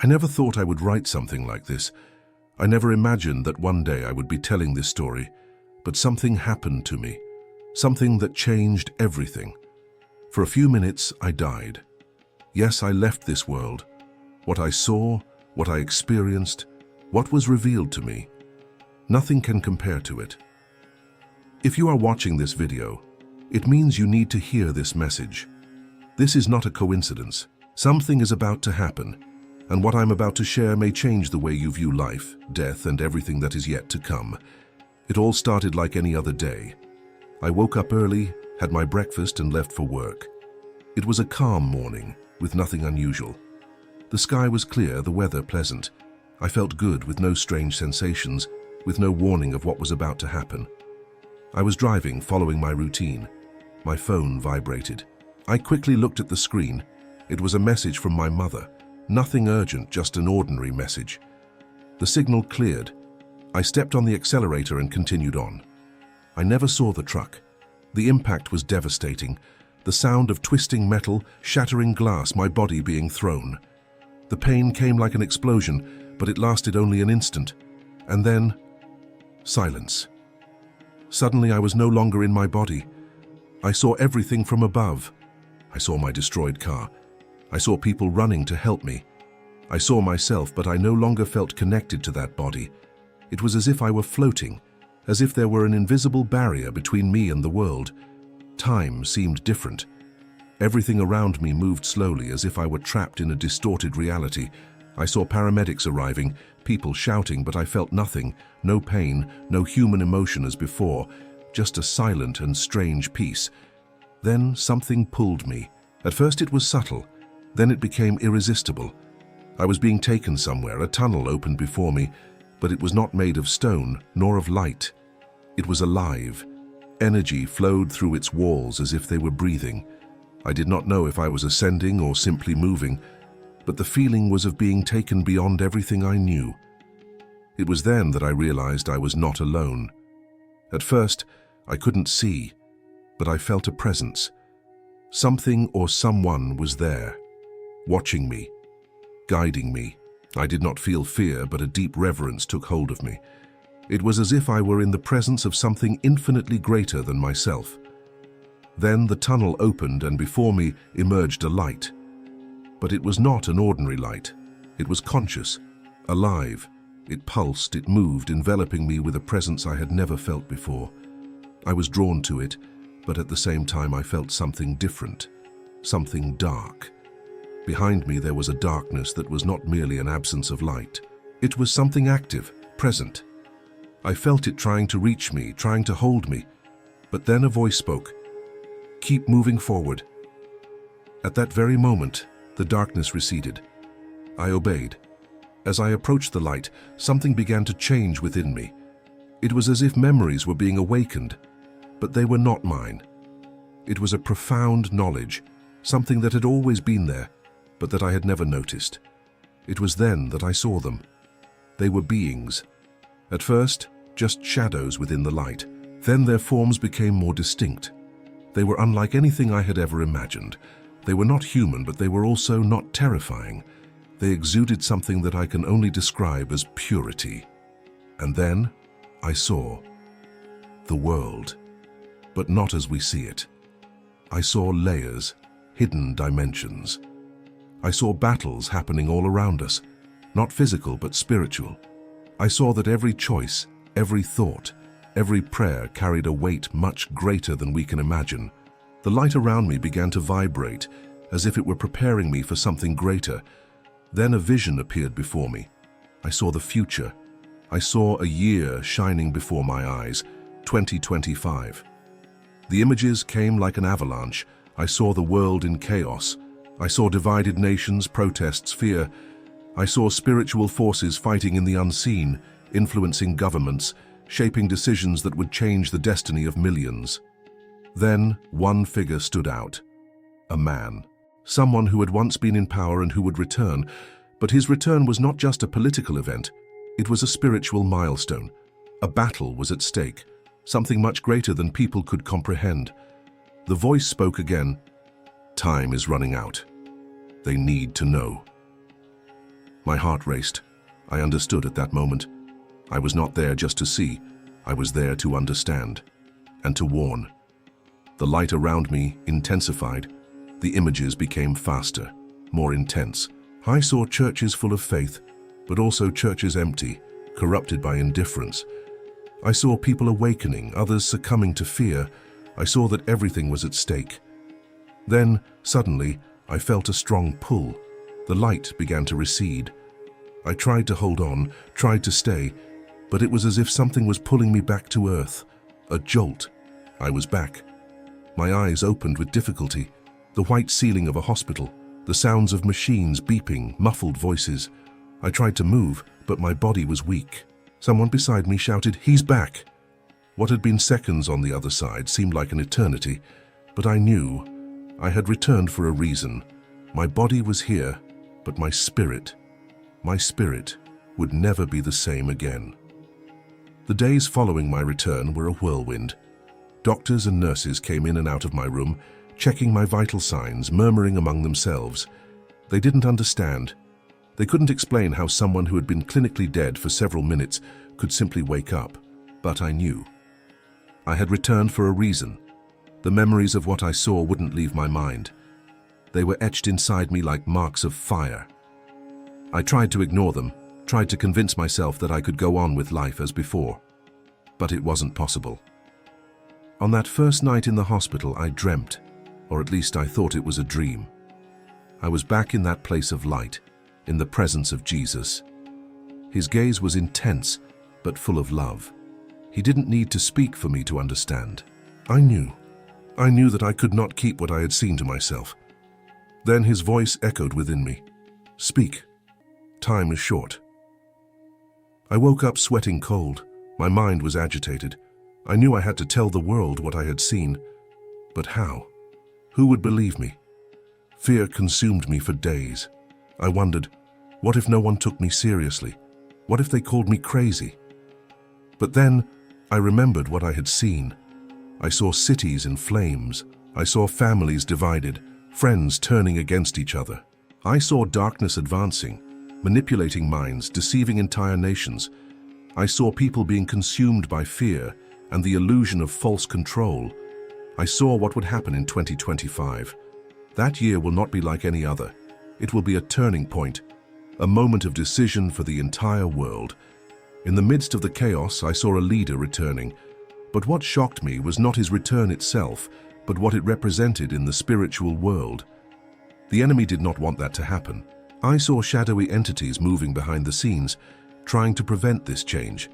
I never thought I would write something like this. I never imagined that one day I would be telling this story, but something happened to me, something that changed everything. For a few minutes, I died. Yes, I left this world. What I saw, what I experienced, what was revealed to me, nothing can compare to it. If you are watching this video, it means you need to hear this message. This is not a coincidence. Something is about to happen, and what I'm about to share may change the way you view life, death, and everything that is yet to come. It all started like any other day. I woke up early, had my breakfast, and left for work. It was a calm morning, with nothing unusual. The sky was clear, the weather pleasant. I felt good, with no strange sensations, with no warning of what was about to happen. I was driving, following my routine. My phone vibrated. I quickly looked at the screen. It was a message from my mother. Nothing urgent, just an ordinary message. The signal cleared. I stepped on the accelerator and continued on. I never saw the truck. The impact was devastating. The sound of twisting metal, shattering glass, my body being thrown. The pain came like an explosion, but it lasted only an instant. And then, silence. Suddenly I was no longer in my body. I saw everything from above. I saw my destroyed car. I saw people running to help me. I saw myself, but I no longer felt connected to that body. It was as if I were floating, as if there were an invisible barrier between me and the world. Time seemed different. Everything around me moved slowly, as if I were trapped in a distorted reality. I saw paramedics arriving, people shouting, but I felt nothing, no pain, no human emotion as before, just a silent and strange peace. Then something pulled me. At first it was subtle. Then it became irresistible. I was being taken somewhere. A tunnel opened before me, but it was not made of stone nor of light. It was alive. Energy flowed through its walls as if they were breathing. I did not know if I was ascending or simply moving, but the feeling was of being taken beyond everything I knew. It was then that I realized I was not alone. At first, I couldn't see, but I felt a presence. Something or someone was there, watching me, guiding me. I did not feel fear, but a deep reverence took hold of me. It was as if I were in the presence of something infinitely greater than myself. Then the tunnel opened and before me emerged a light. But it was not an ordinary light. It was conscious, alive. It pulsed, it moved, enveloping me with a presence I had never felt before. I was drawn to it, but at the same time I felt something different, something dark. Behind me there was a darkness that was not merely an absence of light. It was something active, present. I felt it trying to reach me, trying to hold me. But then a voice spoke. "Keep moving forward." At that very moment, the darkness receded. I obeyed. As I approached the light, something began to change within me. It was as if memories were being awakened, but they were not mine. It was a profound knowledge, something that had always been there, but that I had never noticed. It was then that I saw them. They were beings. At first, just shadows within the light. Then their forms became more distinct. They were unlike anything I had ever imagined. They were not human, but they were also not terrifying. They exuded something that I can only describe as purity. And then I saw the world, but not as we see it. I saw layers, hidden dimensions. I saw battles happening all around us, not physical but spiritual. I saw that every choice, every thought, every prayer carried a weight much greater than we can imagine. The light around me began to vibrate, as if it were preparing me for something greater. Then a vision appeared before me. I saw the future. I saw a year shining before my eyes, 2025. The images came like an avalanche. I saw the world in chaos. I saw divided nations, protests, fear. I saw spiritual forces fighting in the unseen, influencing governments, shaping decisions that would change the destiny of millions. Then one figure stood out. A man. Someone who had once been in power and who would return. But his return was not just a political event. It was a spiritual milestone. A battle was at stake, something much greater than people could comprehend. The voice spoke again. Time is running out. They need to know. My heart raced. I understood at that moment. I was not there just to see. I was there to understand and to warn. The light around me intensified. The images became faster, more intense. I saw churches full of faith, but also churches empty, corrupted by indifference. I saw people awakening, others succumbing to fear. I saw that everything was at stake. Then, suddenly, I felt a strong pull. The light began to recede. I tried to hold on, tried to stay, but it was as if something was pulling me back to earth. A jolt. I was back. My eyes opened with difficulty. The white ceiling of a hospital, the sounds of machines beeping, muffled voices. I tried to move, but my body was weak. Someone beside me shouted, "He's back!" What had been seconds on the other side seemed like an eternity, but I knew I had returned for a reason. My body was here, but my spirit would never be the same again. The days following my return were a whirlwind. Doctors and nurses came in and out of my room, checking my vital signs, murmuring among themselves. They didn't understand. They couldn't explain how someone who had been clinically dead for several minutes could simply wake up. But I knew. I had returned for a reason. The memories of what I saw wouldn't leave my mind. They were etched inside me like marks of fire. I tried to ignore them, tried to convince myself that I could go on with life as before. But it wasn't possible. On that first night in the hospital, I dreamt, or at least I thought it was a dream. I was back in that place of light, in the presence of Jesus. His gaze was intense, but full of love. He didn't need to speak for me to understand. I knew that I could not keep what I had seen to myself. Then his voice echoed within me. "Speak. Time is short." I woke up sweating cold. My mind was agitated. I knew I had to tell the world what I had seen. But how? Who would believe me? Fear consumed me for days. I wondered, what if no one took me seriously? What if they called me crazy? But then I remembered what I had seen. I saw cities in flames. I saw families divided, friends turning against each other. I saw darkness advancing, manipulating minds, deceiving entire nations. I saw people being consumed by fear and the illusion of false control. I saw what would happen in 2025. That year will not be like any other. It will be a turning point, a moment of decision for the entire world. In the midst of the chaos, I saw a leader returning. But what shocked me was not his return itself, but what it represented in the spiritual world. The enemy did not want that to happen. I saw shadowy entities moving behind the scenes, trying to prevent this change,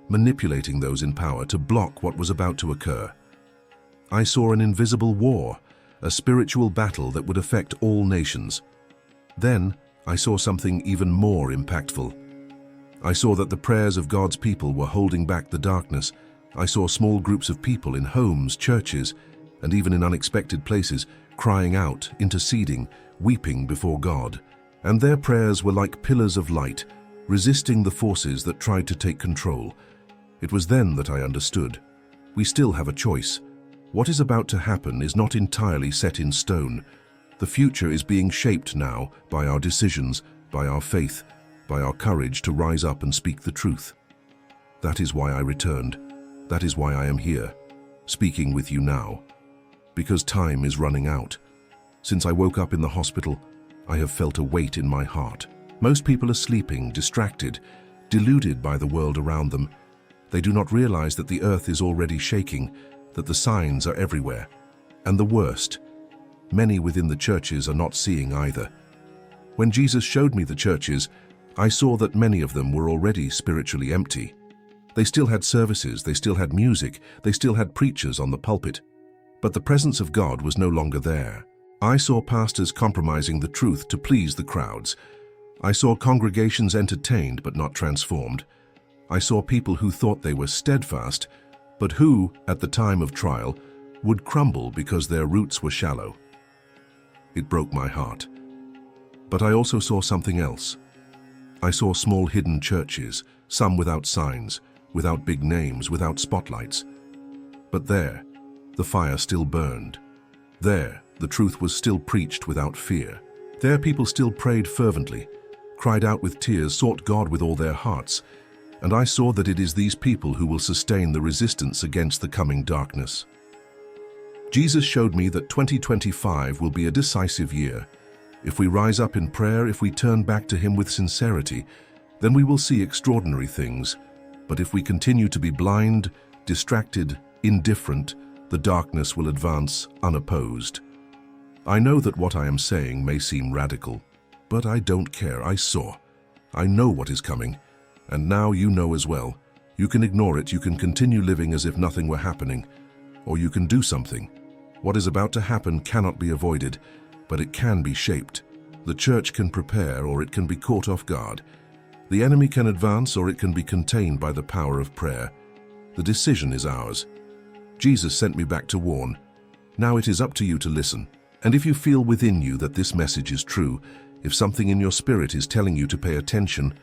manipulating those in power to block what was about to occur. I saw an invisible war, a spiritual battle that would affect all nations. Then I saw something even more impactful. I saw that the prayers of God's people were holding back the darkness. I saw small groups of people in homes, churches, and even in unexpected places, crying out, interceding, weeping before God. And their prayers were like pillars of light, resisting the forces that tried to take control. It was then that I understood. We still have a choice. What is about to happen is not entirely set in stone. The future is being shaped now by our decisions, by our faith, by our courage to rise up and speak the truth. That is why I returned. That is why I am here, speaking with you now. Because time is running out. Since I woke up in the hospital, I have felt a weight in my heart. Most people are sleeping, distracted, deluded by the world around them. They do not realize that the earth is already shaking, that the signs are everywhere. And the worst, many within the churches are not seeing either. When Jesus showed me the churches, I saw that many of them were already spiritually empty. They still had services, they still had music, they still had preachers on the pulpit. But the presence of God was no longer there. I saw pastors compromising the truth to please the crowds. I saw congregations entertained but not transformed. I saw people who thought they were steadfast, but who, at the time of trial, would crumble because their roots were shallow. It broke my heart. But I also saw something else. I saw small hidden churches, some without signs, without big names, without spotlights. But there, the fire still burned. There, the truth was still preached without fear. There, people still prayed fervently, cried out with tears, sought God with all their hearts, and I saw that it is these people who will sustain the resistance against the coming darkness. Jesus showed me that 2025 will be a decisive year. If we rise up in prayer, if we turn back to Him with sincerity, then we will see extraordinary things. But if we continue to be blind, distracted, indifferent, the darkness will advance unopposed. I know that what I am saying may seem radical, but I don't care. I know what is coming, and now you know as well. You can ignore it, you can continue living as if nothing were happening, or you can do something. What is about to happen cannot be avoided, but it can be shaped. The church can prepare, or it can be caught off guard. The enemy can advance, or it can be contained by the power of prayer. The decision is ours. Jesus sent me back to warn. Now it is up to you to listen. And if you feel within you that this message is true, if something in your spirit is telling you to pay attention,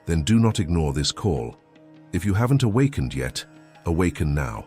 then do not ignore this call. If you haven't awakened yet, awaken now.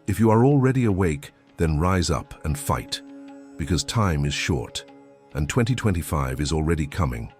If you are already awake, then rise up and fight, because time is short, and 2025 is already coming.